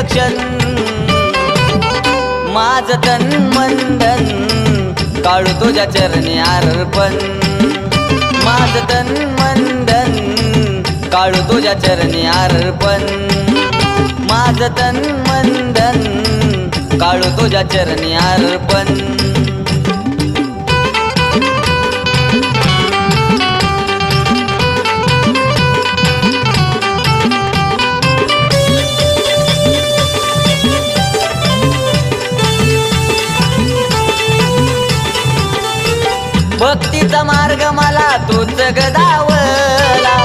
रक्षण माझ तन मन धन काढू तुझ्या चरणी अर्पण माझ तन मन धन काढू तुझ्या चरणी अर्पण माझ तन मन धन काढू तुझ्या चरणी अर्पण भक्तीचा मार्ग मला तूच गदाव